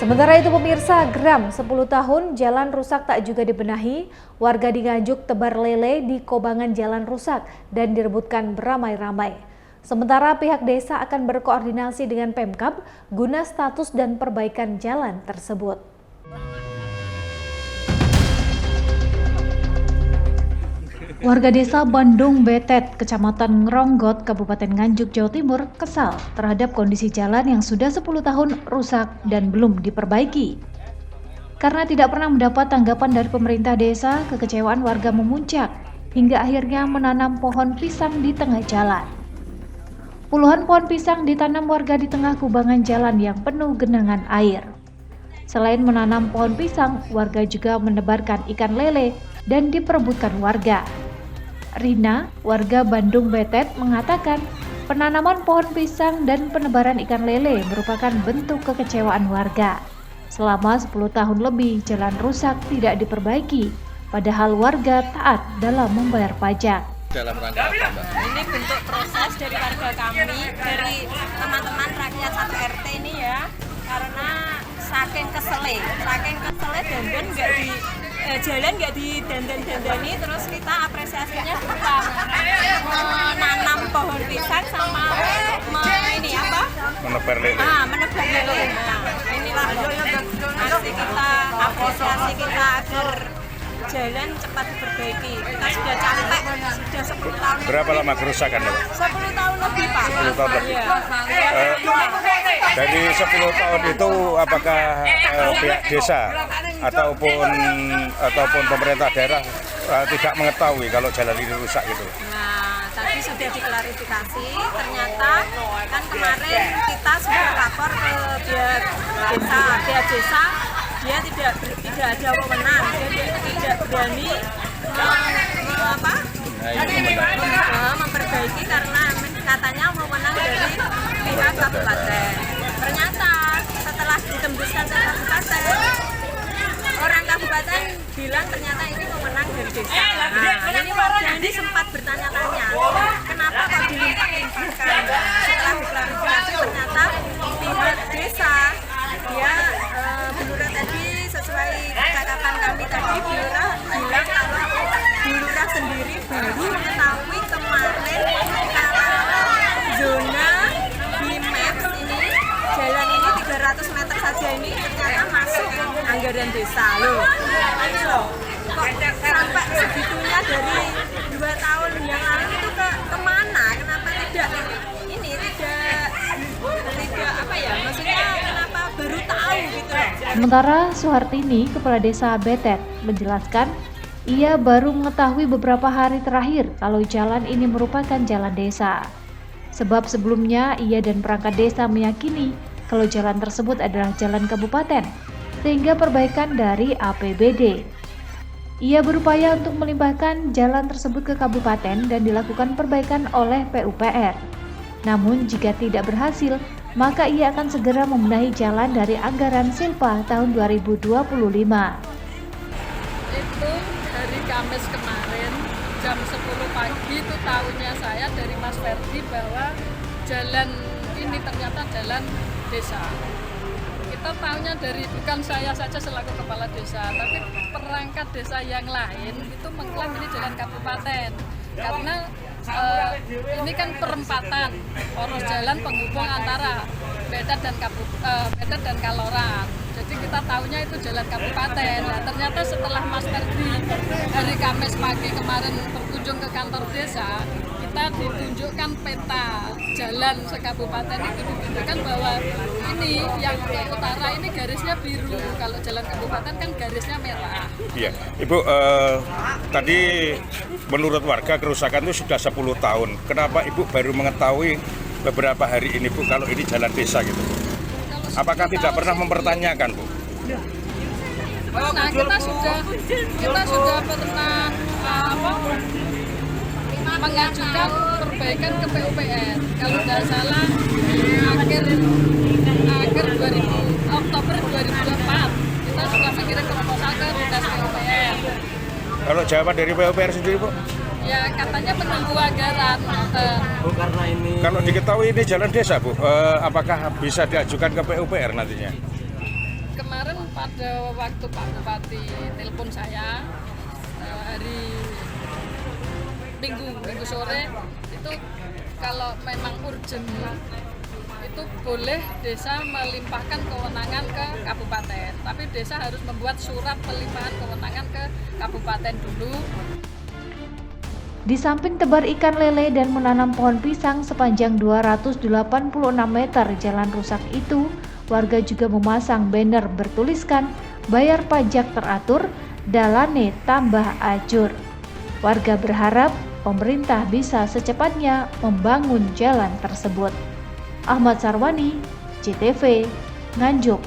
Sementara itu pemirsa, geram 10 tahun jalan rusak tak juga dibenahi, warga di Nganjuk tebar lele di kobangan jalan rusak dan direbutkan beramai-ramai. Sementara pihak desa akan berkoordinasi dengan Pemkab guna status dan perbaikan jalan tersebut. Warga desa Bandung Betet, Kecamatan Ngeronggot, Kabupaten Nganjuk, Jawa Timur, kesal terhadap kondisi jalan yang sudah 10 tahun rusak dan belum diperbaiki. Karena tidak pernah mendapat tanggapan dari pemerintah desa, kekecewaan warga memuncak hingga akhirnya menanam pohon pisang di tengah jalan. Puluhan pohon pisang ditanam warga di tengah kubangan jalan yang penuh genangan air. Selain menanam pohon pisang, warga juga menebarkan ikan lele dan diperebutkan warga. Rina, warga Bandung Betet, mengatakan penanaman pohon pisang dan penebaran ikan lele merupakan bentuk kekecewaan warga. Selama 10 tahun lebih jalan rusak tidak diperbaiki, padahal warga taat dalam membayar pajak. Dalam rangka apa, Mbak? Ini bentuk proses dari warga kami, dari teman-teman rakyat 1 RT ini ya, karena saking kesele dandan nggak di jalan nggak didandan-dandani, terus kita apresiasinya berupa menanam pohon pisang sama Menebar lele. menebar lele. Nah, inilah aksi kita, apresiasi kita agar jalan cepat diperbaiki. Kita sudah capek, sudah 10 tahun. Berapa lama kerusakan, Mbak? 10 tahun lebih, Pak. 10 tahun lebih. Iya. Dari 10 tahun itu apakah pihak desa ataupun pemerintah daerah tidak mengetahui kalau jalan ini rusak gitu? Nah, tadi sudah diklarifikasi, ternyata kan kemarin kita sudah lapor ke pihak desa, dia tidak ada wewenang, dia tidak berani memperbaiki karena katanya wewenang dari pihak kabupaten. Ternyata setelah ditembuskan ke kabupaten, orang kabupaten bilang ternyata ini wewenang dari desa. Nah, ini warga ini sempat bertanya-tanya, kenapa kok dilimpah-limpahkan? Setelah diklarifikasi ternyata pihak desa, dia Bulura tadi sesuai cakapan kami tadi, Bulura bilang kalau Bulura sendiri baru mengetahui kemarin kalau zona di Maps ini jalan ini 300 meter saja ini ternyata masuk anggaran desa loh. Ini loh, kok sampai segitunya dari 2 tahun yang lalu itu kemana? Kenapa tidak maksudnya kenapa baru tahu gitu loh. Sementara Suhartini, Kepala Desa Betet, menjelaskan ia baru mengetahui beberapa hari terakhir kalau jalan ini merupakan jalan desa. Sebab sebelumnya ia dan perangkat desa meyakini kalau jalan tersebut adalah jalan kabupaten, sehingga perbaikan dari APBD. Ia berupaya untuk melimpahkan jalan tersebut ke kabupaten dan dilakukan perbaikan oleh PUPR. Namun jika tidak berhasil, maka ia akan segera membenahi jalan dari anggaran Silpa tahun 2025. Itu dari Kamis kemarin jam 10 pagi itu tahunya saya dari Mas Ferdi bahwa jalan ini ternyata jalan desa. Kita tahunya dari bukan saya saja selaku kepala desa, tapi perangkat desa yang lain itu mengklaim ini jalan kabupaten karena ini kan perempatan poros jalan penghubung antara Betet dan Kaloran. Jadi kita tahunya itu jalan kabupaten. Nah, ternyata setelah Mas Ferdi hari Kamis pagi kemarin berkunjung ke kantor desa, kita ditunjukkan peta jalan sekabupaten itu, ditunjukkan bahwa ini yang ke utara ini garisnya biru, kalau jalan kabupaten kan garisnya merah. Iya, Ibu, tadi menurut warga kerusakan itu sudah 10 tahun. Kenapa Ibu baru mengetahui beberapa hari ini, Bu, kalau ini jalan desa gitu? Apakah tidak pernah mempertanyakan, Bu? Nah, kita sudah pernah mengajukan perbaikan ke PUPR. Kalau tidak salah akhir Oktober 2024 kita sudah mengirim proposal ke Dinas PUPR. Kalau jawaban dari PUPR sendiri, Bu? Ya katanya menunggu anggaran. Karena ini Kalau diketahui ini jalan desa, Bu, apakah bisa diajukan ke PUPR nantinya? kemarin pada waktu Pak Bupati telepon saya hari Minggu sore itu kalau memang urgent itu boleh desa melimpahkan kewenangan ke kabupaten, tapi desa harus membuat surat pelimpahan kewenangan ke kabupaten dulu. Di samping tebar ikan lele dan menanam pohon pisang sepanjang 286 meter jalan rusak itu, warga juga memasang banner bertuliskan bayar pajak teratur, dalane tambah ajur. Warga berharap pemerintah bisa secepatnya membangun jalan tersebut. Ahmad Sarwani, JTV, Nganjuk.